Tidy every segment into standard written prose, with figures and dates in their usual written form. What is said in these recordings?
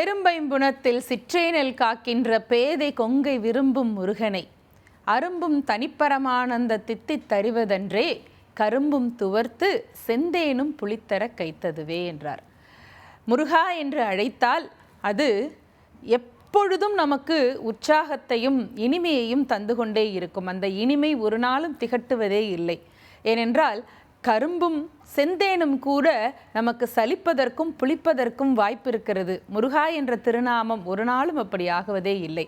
பெரும்பைம்புணத்தில் சிற்றேனல் காக்கின்ற பேதை கொங்கை விரும்பும் முருகனை அரும்பும் தனிப்பரமானந்த தித்தித் தருவதன்றே கரும்பும் துவர்த்து செந்தேனும் புளித்தர கைத்ததுவே என்றார். முருகா என்று அழைத்தால் அது எப்பொழுதும் நமக்கு உற்சாகத்தையும் இனிமையையும் தந்து கொண்டே இருக்கும். அந்த இனிமை ஒரு நாளும் திகட்டுவதே இல்லை. ஏனென்றால் கரும்பும் செந்தேனும் கூட நமக்கு சலிப்பதற்கும் புளிப்பதற்கும் வாய்ப்பு இருக்கிறது. முருகா என்ற திருநாமம் ஒரு நாளும் அப்படி ஆகுவதே இல்லை.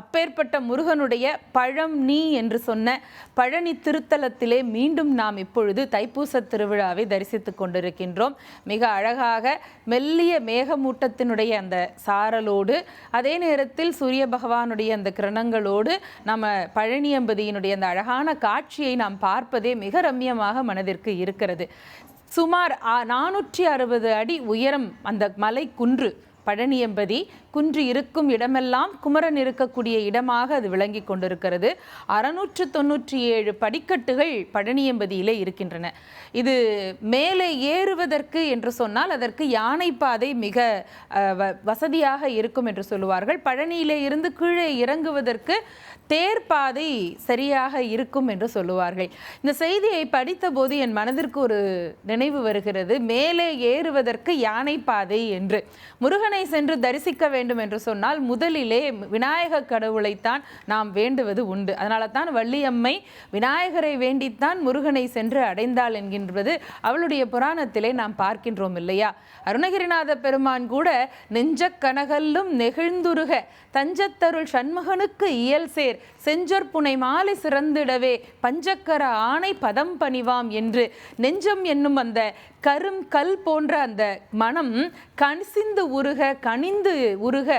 அப்பேற்பட்ட முருகனுடைய பழம் நீ என்று சொன்ன பழனி திருத்தலத்திலே மீண்டும் நாம் இப்பொழுது தைப்பூச திருவிழாவை தரிசித்து கொண்டிருக்கின்றோம். மிக அழகாக மெல்லிய மேகமூட்டத்தினுடைய அந்த சாரலோடு அதே நேரத்தில் சூரிய பகவானுடைய அந்த கிரணங்களோடு நம்ம பழனியம்பதியினுடைய அந்த அழகான காட்சியை நாம் பார்ப்பதே மிக ரம்யமாக மனதிற்கு இருக்கிறது. சுமார் 460 அடி உயரம் அந்த மலை குன்று பழனியம்பதி. குன்று இருக்கும் இடமெல்லாம் குமரன் இருக்கக்கூடிய இடமாக அது விளங்கி கொண்டிருக்கிறது. 697 படிக்கட்டுகள் பழனியம்பதியிலே இருக்கின்றன. இது மேலே ஏறுவதற்கு என்று சொன்னால் அதற்கு யானை பாதை மிக வசதியாக இருக்கும் என்று சொல்லுவார்கள். பழனியிலே இருந்து கீழே இறங்குவதற்கு தேர்பாதை சரியாக இருக்கும் என்று சொல்லுவார்கள். இந்த செய்தியை படித்த போது என் மனதிற்கு ஒரு நினைவு வருகிறது. மேலே ஏறுவதற்கு யானை பாதை என்று. முருகனை சென்று தரிசிக்க வேண்டும் என்று சொன்னால் முதலிலே விநாயக கடவுளைத்தான் நாம் வேண்டுவது உண்டு. அதனால தான் வள்ளியம்மை விநாயகரை வேண்டித்தான் முருகனை சென்று அடைந்தாள் என்கின்றது அவளுடைய புராணத்திலே நாம் பார்க்கின்றோம் இல்லையா? அருணகிரிநாத பெருமான் கூட நெஞ்ச கனகல்லும் நெகிழ்ந்துருக தஞ்சத்தருள் சண்முகனுக்கு இயல் சேர் செஞ்சொற்புனை மாலை சிறந்திடவே பஞ்சக்கர ஆணை பதம் பணிவாம் என்று நெஞ்சம் என்னும் அந்த கரும் கல் போன்ற அந்த மனம் கனிந்து உருக கனிந்து உருக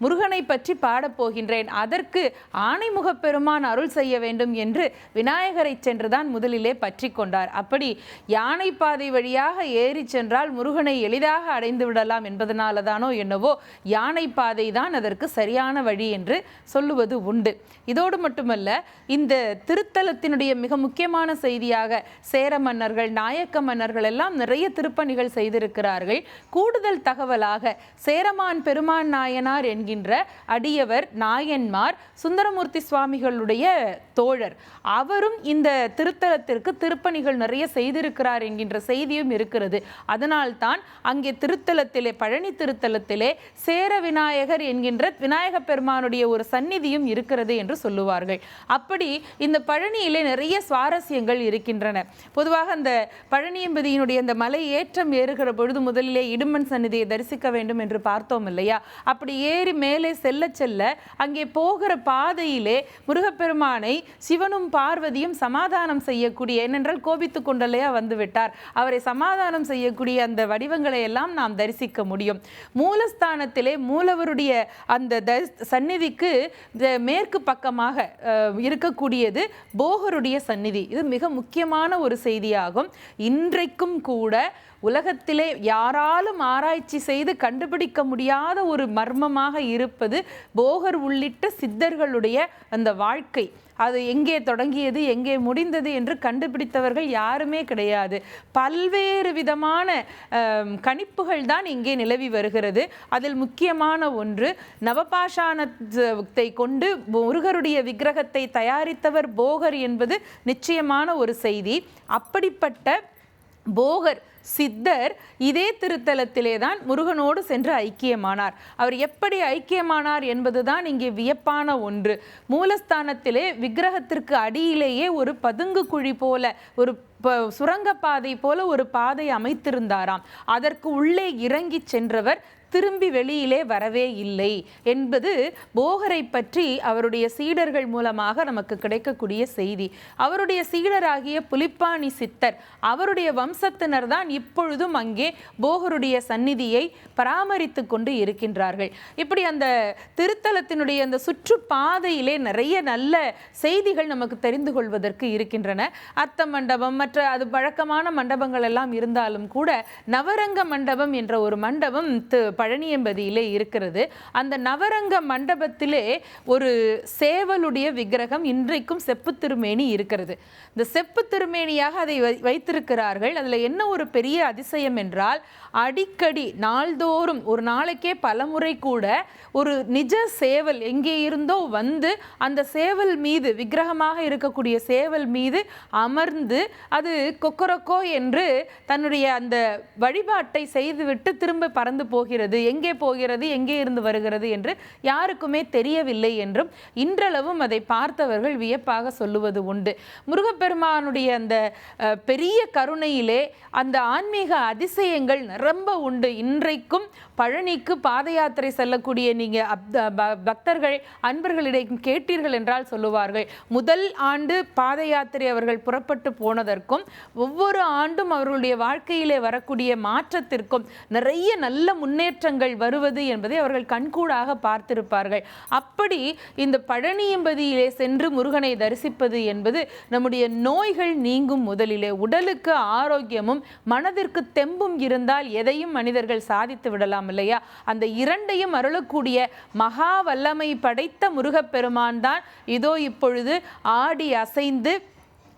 முருகனை பற்றி பாடப்போகின்றேன், அதற்கு ஆணைமுக பெருமான் அருள் செய்ய வேண்டும் என்று விநாயகரை சென்றுதான் முதலிலே பற்றி கொண்டார். அப்படி யானை பாதை வழியாக ஏறி சென்றால் முருகனை எளிதாக அடைந்து விடலாம் என்பதனால தானோ என்னவோ யானை பாதை தான் அதற்கு சரியான வழி என்று சொல்லுவது உண்டு. இதோடு மட்டுமல்ல, இந்த திருத்தலத்தினுடைய மிக முக்கியமான செய்தியாக சேர மன்னர்கள் நாயக்க மன்னர்கள் எல்லாம் நிறைய திருப்பணிகள் செய்திருக்கிறார்கள். கூடுதல் தகவலாக சேரமான் பெருமான் நாயனார் என்கின்ற அடியவர் நாயன்மார் சுந்தரமூர்த்தி சுவாமிகளுடைய தோழர். அவரும் இந்த திருத்தலத்திற்கு திருப்பணிகள் நிறைய செய்திருக்கிறார் என்கின்ற செய்தியும் இருக்கிறது. அதனால்தான் அங்கே திருத்தலத்திலே பழனி திருத்தலத்திலே சேர விநாயகர் என்கின்ற விநாயக பெருமானுடைய ஒரு சந்நிதியும் இருக்கிறது என்று சொல்லுவார்கள். அப்படி இந்த பழனியிலே நிறைய சுவாரஸ்யங்கள் இருக்கின்றன. பொதுவாக அந்த பழனியம்பதியினுடைய அந்த மலை ஏற்றம் ஏறுகிற பொழுது முதலிலே இடுமன் சந்நிதியை தரிசிக்க வேண்டும் என்று பார்த்தோம் இல்லையா? அப்படி ஏறி மேலே செல்ல செல்ல அங்கே போகிற பாதையிலே முருகப்பெருமானை சிவனும் பார்வதியும் சமாதானம் செய்யக்கூடிய, ஏனென்றால் கோபித்து கொண்டல்லையா வந்துவிட்டார், அவரை சமாதானம் செய்யக்கூடிய அந்த வடிவங்களை எல்லாம் நாம் தரிசிக்க முடியும். மூலஸ்தானத்திலே மூலவருடைய அந்த சந்நிதிக்கு மேற்கு பக்கமாக இருக்கக்கூடியது போகருடைய சந்நிதி. இது மிக முக்கியமான ஒரு செய்தியாகும். இன்றைக்கும் கூட உலகத்திலே யாராலும் ஆராய்ச்சி செய்து கண்டுபிடிக்க முடியாத ஒரு மர்மமாக இருப்பது போகர் உள்ளிட்ட சித்தர்களுடைய அந்த வாழ்க்கை. அது எங்கே தொடங்கியது எங்கே முடிந்தது என்று கண்டுபிடித்தவர்கள் யாருமே கிடையாது. பல்வேறு விதமான கணிப்புகள் தான் இங்கே நிலவி வருகிறது. அதில் முக்கியமான ஒன்று, நவபாஷாணத்தை கொண்டு முருகருடைய விக்கிரகத்தை தயாரித்தவர் போகர் என்பது நிச்சயமான ஒரு செய்தி. அப்படிப்பட்ட போகர் சித்தர் இதே திருத்தலத்திலே தான் முருகனோடு சென்று ஐக்கியமானார். அவர் எப்படி ஐக்கியமானார் என்பதுதான் இங்கே வியப்பான ஒன்று. மூலஸ்தானத்திலே விக்கிரகத்திற்கு அடியிலேயே ஒரு பதுங்கு குழி போல ஒரு சுரங்கப்பாதை போல ஒரு பாதை அமைத்திருந்தாராம். அதற்கு உள்ளே இறங்கி சென்றவர் திரும்பி வெளியிலே வரவே இல்லை என்பது போகரை பற்றி அவருடைய சீடர்கள் மூலமாக நமக்கு கிடைக்கக்கூடிய செய்தி. அவருடைய சீடராகிய புலிப்பாணி சித்தர் அவருடைய வம்சத்தினர் தான் இப்பொழுதும் அங்கே போகருடைய சந்நிதியை பராமரித்து கொண்டு இருக்கின்றார்கள். இப்படி அந்த திருத்தலத்தினுடைய அந்த சுற்றுப்பாதையிலே நிறைய நல்ல செய்திகள் நமக்கு தெரிந்து கொள்வதற்கு இருக்கின்றன. அர்த்த மண்டபம் மற்ற அது பழக்கமான மண்டபங்கள் எல்லாம் இருந்தாலும் கூட நவரங்க மண்டபம் என்ற ஒரு மண்டபம் பழனியம்பதியிலே இருக்கிறது. அந்த நவரங்க மண்டபத்திலே ஒரு சேவலுடைய விக்கிரகம் இன்றைக்கும் செப்பு திருமேனி இருக்கிறது. இந்த செப்பு திருமேனியாக அதை வைத்திருக்கிறார்கள். அதில் என்ன ஒரு பெரிய அதிசயம் என்றால், அடிக்கடி நாள்தோறும் ஒரு நாளைக்கே பலமுறை கூட ஒரு நிஜ சேவல் எங்கே இருந்தோ வந்து அந்த சேவல் மீது, விக்கிரகமாக இருக்கக்கூடிய சேவல் மீது அமர்ந்து அது கொக்கரக்கோ என்று தன்னுடைய அந்த வழிபாட்டை செய்துவிட்டு திரும்ப பறந்து போகிறது. எங்கே போகிறது, எங்கே இருந்து வருகிறது என்று யாருக்குமே தெரியவில்லை என்றும் இன்றளவும் அதை பார்த்தவர்கள் வியப்பாக சொல்லுவது உண்டு. முருகப்பெருமானுடைய அந்த பெரிய கருணையிலே அந்த ஆன்மீக அதிசயங்கள் நிரம்ப உண்டு. இன்றைக்கும் பழனிக்கு பாத யாத்திரை செல்லக்கூடிய நீங்க பக்தர்கள் அன்பர்களிடம் கேட்டீர்கள் என்றால் சொல்லுவார்கள், முதல் ஆண்டு பாத யாத்திரை அவர்கள் புறப்பட்டு போனதற்கும் ஒவ்வொரு ஆண்டும் அவர்களுடைய வாழ்க்கையிலே வரக்கூடிய மாற்றத்திற்கும் நிறைய நல்ல முன்னேற்றங்கள் வருவது என்பதை அவர்கள் கண்கூடாக பார்த்திருப்பார்கள். அப்படி இந்த பழனியம்பதியிலே சென்று முருகனை தரிசிப்பது என்பது நம்முடைய நோய்கள் நீங்கும் முதலிலே உடலுக்கு ஆரோக்கியமும் மனதிற்கு தெம்பும் இருந்தால் எதையும் மனிதர்கள் சாதித்து விடலாம் இல்லையா? அந்த இரண்டையும் அருளக்கூடிய மகா வல்லமை படைத்த முருகப்பெருமான் தான் இதோ இப்பொழுது ஆடி அசைந்து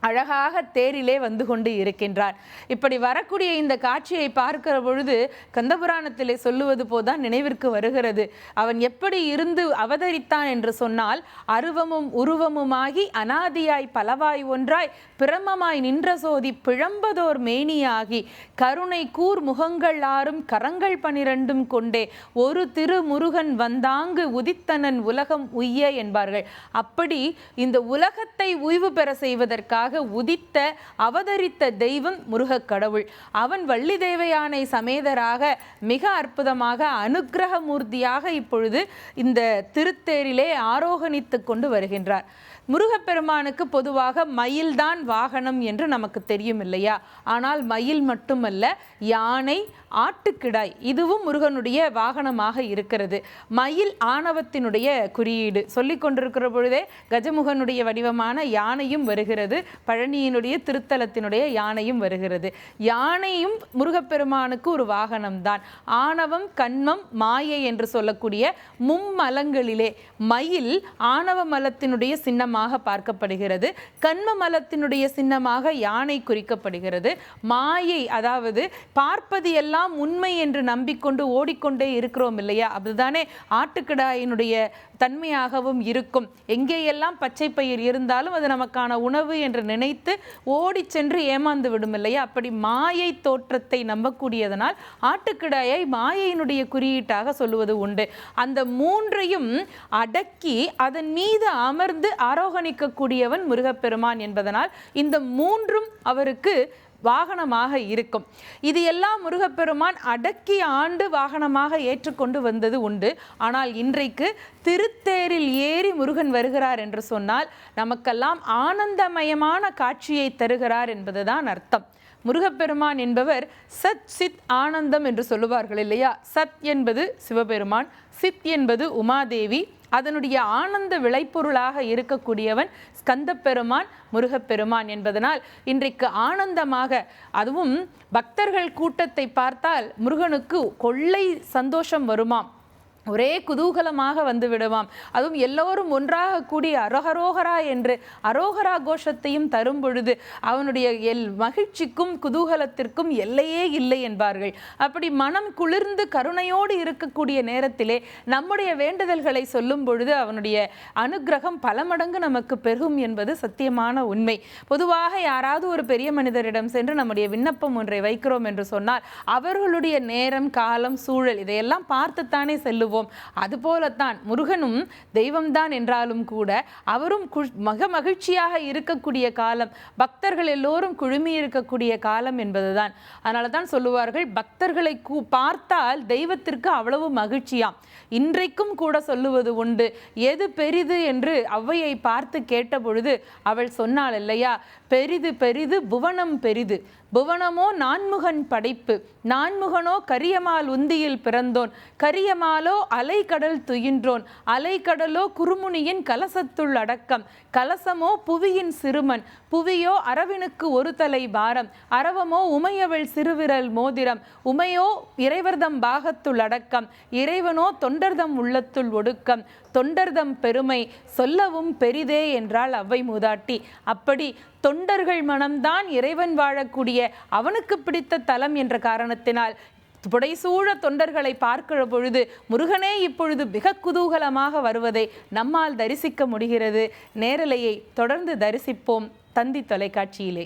அழகாக தேரிலே வந்து கொண்டு இருக்கின்றார். இப்படி வரக்கூடிய இந்த காட்சியை பார்க்கிற பொழுது கந்தபுராணத்திலே சொல்லுவது போதான் நினைவிற்கு வருகிறது. அவன் எப்படி இருந்து அவதரித்தான் என்று சொன்னால், அருவமும் உருவமுமாகி அனாதியாய் பலவாய் ஒன்றாய் பிரமமாய் நின்ற சோதி பிழம்பதோர் மேனியாகி கருணை கூர் முகங்கள் ஆறும் கரங்கள் 12 கொண்டே ஒரு திரு முருகன் வந்தாங்கு உதித்தனன் உலகம் உய்ய என்பார்கள். அப்படி இந்த உலகத்தை உய்வு பெற செய்வதற்காக உதித்த அவதரித்த தெய்வம் முருகக் கடவுள். அவன் வள்ளி தேவயானை சமேதராக மிக அற்புதமாக அனுக்கிரக மூர்த்தியாக இப்பொழுது இந்த திருத்தேரிலே ஆரோகணித்து கொண்டு வருகின்றார். முருகப்பெருமானுக்கு பொதுவாக மயில்தான் வாகனம் என்று நமக்கு தெரியும் இல்லையா? ஆனால் மயில் மட்டுமல்ல, யானை, ஆட்டுக்கிடாய் இதுவும் முருகனுடைய வாகனமாக இருக்கிறது. மயில் ஆணவத்தினுடைய குறியீடு. சொல்லிக் கொண்டிருக்கிற பொழுதே கஜமுகனுடைய வடிவமான யானையும் வருகிறது, பழனியினுடைய திருத்தலத்தினுடைய யானையும் வருகிறது. யானையும் முருகப்பெருமானுக்கு ஒரு வாகனம்தான். ஆணவம், கண்மம், மாயை என்று சொல்லக்கூடிய மும்மலங்களிலே மயில் ஆணவ மலத்தினுடைய சின்னமாக பார்க்கப்படுகிறது, கண்ம மலத்தினுடைய சின்னமாக யானை குறிக்கப்படுகிறது. மாயை, அதாவது பார்ப்பது எல்லாம் உண்மை என்று நம்பிக்கொண்டு ஓடிக்கொண்டே இருக்கிறோம் இல்லையா? அதுதானே ஆட்டுக்கிடாயினுடைய தன்மையாகவும் இருக்கும். எங்கேயெல்லாம் பச்சை பயிர் இருந்தாலும் அது நமக்கான உணவு என்று நினைத்து ஓடி சென்று ஏமாந்து விடும் இல்லையா? அப்படி மாயை தோற்றத்தை நம்பக்கூடியதனால் ஆட்டுக்கிடாயை மாயையினுடைய குறியீட்டாக சொல்லுவது உண்டு. அந்த மூன்றையும் அடக்கி அதன் மீது அமர்ந்து ஆரோகணிக்கக்கூடியவன் முருகப்பெருமான் என்பதனால் இந்த மூன்றும் அவருக்கு வாகனமாக இருக்கும். இது எல்லாம் முருகப்பெருமான் அடக்கி ஆண்டு வாகனமாக ஏற்றுக்கொண்டு வந்தது உண்டு. ஆனால் இன்றைக்கு திருத்தேரில் ஏறி முருகன் வருகிறார் என்று சொன்னால் நமக்கெல்லாம் ஆனந்தமயமான காட்சியை தருகிறார் என்பதுதான் அர்த்தம். முருகப்பெருமான் என்பவர் சத் சித் ஆனந்தம் என்று சொல்லுவார்கள் இல்லையா? சத் என்பது சிவபெருமான், சித் என்பது உமாதேவி, அதனுடைய ஆனந்த விளைபொருளாக இருக்கக்கூடியவன் ஸ்கந்தப்பெருமான், முருகப்பெருமான் என்பதனால் இன்றைக்கு ஆனந்தமாக, அதுவும் பக்தர்கள் கூட்டத்தை பார்த்தால் முருகனுக்கு கொள்ளை சந்தோஷம் வருமாம். ஒரே குதூகலமாக வந்து விடுவாம். அதுவும் எல்லோரும் ஒன்றாக கூடி அரோகரோகரா என்று அரோகரா கோஷத்தையும் தரும் பொழுது அவனுடைய மகிழ்ச்சிக்கும் குதூகலத்திற்கும் எல்லையே இல்லை என்பார்கள். அப்படி மனம் குளிர்ந்து கருணையோடு இருக்கக்கூடிய நேரத்திலே நம்முடைய வேண்டுதல்களை சொல்லும் பொழுது அவனுடைய அனுக்கிரகம் பல மடங்கு நமக்கு பெருகும் என்பது சத்தியமான உண்மை. பொதுவாக யாராவது ஒரு பெரிய மனிதரிடம் சென்று நம்முடைய விண்ணப்பம் ஒன்றை வைக்கிறோம் என்று சொன்னால் அவர்களுடைய நேரம், காலம், சூழல் இதையெல்லாம் பார்த்துத்தானே செல்லுவோம். அதுபோலத்தான் முருகனும் தெய்வம்தான் என்றாலும் கூட அவரும் மக மகிழ்ச்சியாக இருக்கக்கூடிய காலம், பக்தர்கள் எல்லோரும் குழுமி இருக்கக்கூடிய காலம் என்பதுதான். அதனால தான் சொல்லுவார்கள், பக்தர்களை பார்த்தால் தெய்வத்திற்கு அவ்வளவு மகிழ்ச்சியாம். இன்றைக்கும் கூட சொல்லுவது உண்டு. எது பெரிது என்று ஔவையை பார்த்து கேட்ட பொழுது அவள் சொன்னாள் இல்லையா, பெரிது பெரிது புவனம் பெரிது, புவனமோ நான்முகன் படைப்பு, நான்முகனோ கரியமால் உந்தியில் பிறந்தோன், கரியமாலோ அலைக்கடல் துயின்றோன், அலைக்கடலோ குறுமுனியின் கலசத்துள் அடக்கம், கலசமோ புவியின் சிறுமன், புவியோ அரவினுக்கு ஒரு தலை பாரம், அரவமோ உமையவள் சிறுவிரல் மோதிரம், உமையோ இறைவர்தம் பாகத்துள் அடக்கம், இறைவனோ தொண்டர்தம் உள்ளத்துள் ஒடுக்கம், தொண்டர்தம் பெருமை சொல்லவும் பெரிதே என்றாள் அவ்வை மூதாட்டி. அப்படி தொண்டர்கள் மனம்தான் இறைவன் வாழக்கூடிய அவனுக்கு பிடித்த தலம் என்ற காரணத்தினால் புடைசூழ தொண்டர்களை பார்க்கிற பொழுது முருகனே இப்பொழுது மிக குதூகலமாக வருவதை நம்மால் தரிசிக்க முடிகிறது. நேரலையை தொடர்ந்து தரிசிப்போம் தந்தி தொலைக்காட்சியிலே.